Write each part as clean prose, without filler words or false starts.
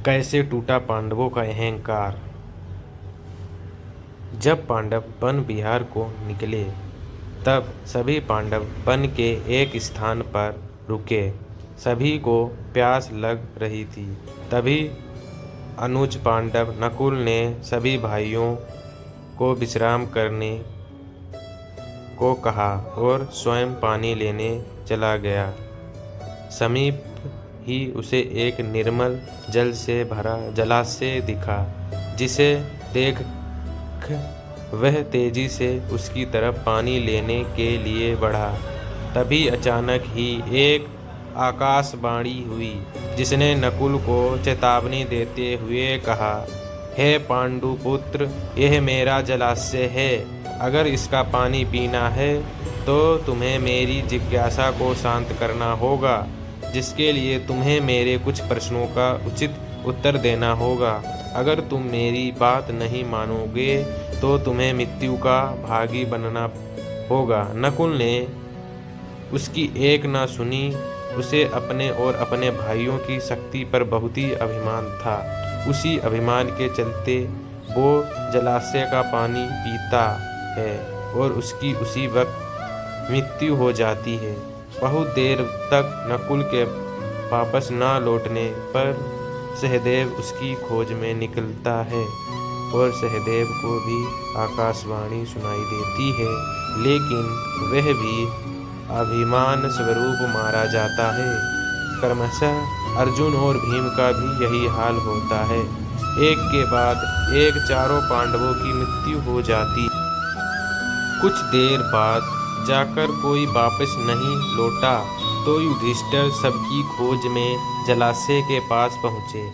कैसे टूटा पांडवों का अहंकार। जब पांडव वन विहार को निकले तब सभी पांडव वन के एक स्थान पर रुके। सभी को प्यास लग रही थी। तभी अनुज पांडव नकुल ने सभी भाइयों को विश्राम करने को कहा और स्वयं पानी लेने चला गया। समीप ही उसे एक निर्मल जल से भरा जलाशय दिखा, जिसे देख वह तेजी से उसकी तरफ पानी लेने के लिए बढ़ा। तभी अचानक ही एक आकाशवाणी हुई, जिसने नकुल को चेतावनी देते हुए कहा, हे पांडुपुत्र, यह मेरा जलाशय है। अगर इसका पानी पीना है तो तुम्हें मेरी जिज्ञासा को शांत करना होगा, जिसके लिए तुम्हें मेरे कुछ प्रश्नों का उचित उत्तर देना होगा। अगर तुम मेरी बात नहीं मानोगे तो तुम्हें मृत्यु का भागी बनना होगा। नकुल ने उसकी एक न सुनी। उसे अपने और अपने भाइयों की शक्ति पर बहुत ही अभिमान था। उसी अभिमान के चलते वो जलाशय का पानी पीता है और उसकी उसी वक्त मृत्यु हो जाती है। बहुत देर तक नकुल के वापस न लौटने पर सहदेव उसकी खोज में निकलता है और सहदेव को भी आकाशवाणी सुनाई देती है, लेकिन वह भी अभिमान स्वरूप मारा जाता है। क्रमशः अर्जुन और भीम का भी यही हाल होता है। एक के बाद एक चारों पांडवों की मृत्यु हो जाती। कुछ देर बाद जाकर कोई वापस नहीं लौटा तो युधिष्ठिर सबकी खोज में जलाशय के पास पहुँचे।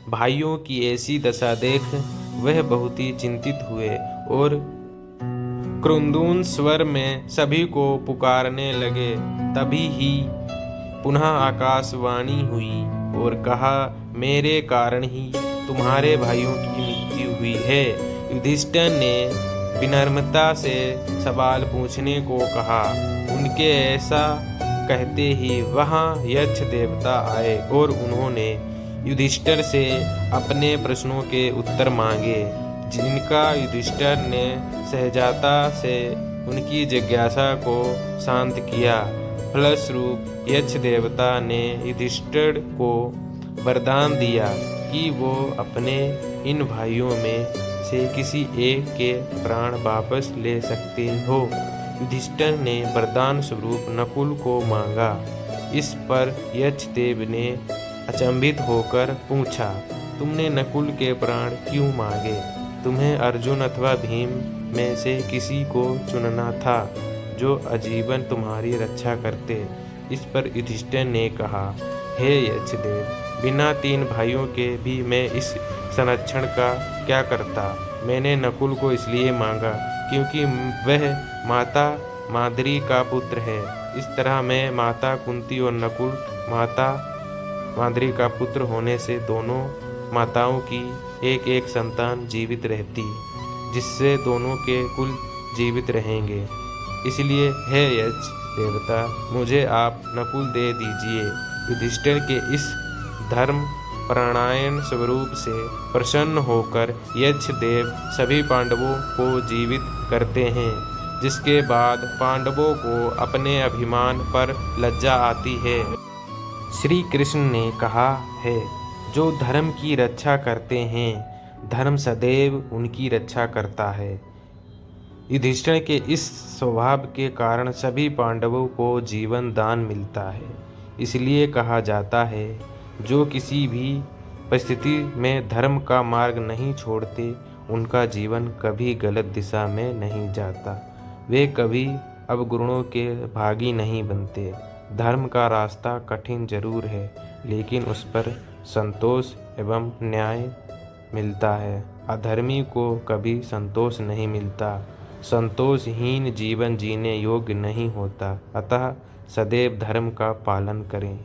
भाइयों की ऐसी दशा देख वह बहुत ही चिंतित हुए और क्रुंदन स्वर में सभी को पुकारने लगे। तभी ही पुनः आकाशवाणी हुई और कहा, मेरे कारण ही तुम्हारे भाइयों की मृत्यु हुई है। युधिष्ठिर ने विनम्रता से सवाल पूछने को कहा। उनके ऐसा कहते ही वहां यक्ष देवता आए और उन्होंने युधिष्ठिर से अपने प्रश्नों के उत्तर मांगे, जिनका युधिष्ठिर ने सहजता से उनकी जिज्ञासा को शांत किया। फलस्वरूप यक्ष देवता ने युधिष्ठिर को वरदान दिया कि वो अपने इन भाइयों में से किसी एक के प्राण वापस ले सकते हो। युधिष्ठिर ने वरदान स्वरूप नकुल को मांगा। इस पर यक्षदेव ने अचंभित होकर पूछा, तुमने नकुल के प्राण क्यों मांगे? तुम्हें अर्जुन अथवा भीम में से किसी को चुनना था जो आजीवन तुम्हारी रक्षा करते। इस पर युधिष्ठिर ने कहा, हे यक्षदेव, बिना तीन भाइयों के भी मैं इस संरक्षण का क्या करता। मैंने नकुल को इसलिए मांगा क्योंकि वह माता माद्री का पुत्र है। इस तरह मैं माता कुंती और नकुल माता माद्री का पुत्र होने से दोनों माताओं की एक एक संतान जीवित रहती, जिससे दोनों के कुल जीवित रहेंगे। इसलिए हे यक्ष देवता, मुझे आप नकुल दे दीजिए। युधिष्ठिर के इस धर्म प्राणायन स्वरूप से प्रसन्न होकर यक्षदेव सभी पांडवों को जीवित करते हैं, जिसके बाद पांडवों को अपने अभिमान पर लज्जा आती है। श्री कृष्ण ने कहा है, जो धर्म की रक्षा करते हैं, धर्म सदैव उनकी रक्षा करता है। युधिष्ठिर के इस स्वभाव के कारण सभी पांडवों को जीवन दान मिलता है। इसलिए कहा जाता है, जो किसी भी परिस्थिति में धर्म का मार्ग नहीं छोड़ते, उनका जीवन कभी गलत दिशा में नहीं जाता। वे कभी अवगुणों के भागी नहीं बनते। धर्म का रास्ता कठिन जरूर है, लेकिन उस पर संतोष एवं न्याय मिलता है। अधर्मी को कभी संतोष नहीं मिलता। संतोषहीन जीवन जीने योग्य नहीं होता। अतः सदैव धर्म का पालन करें।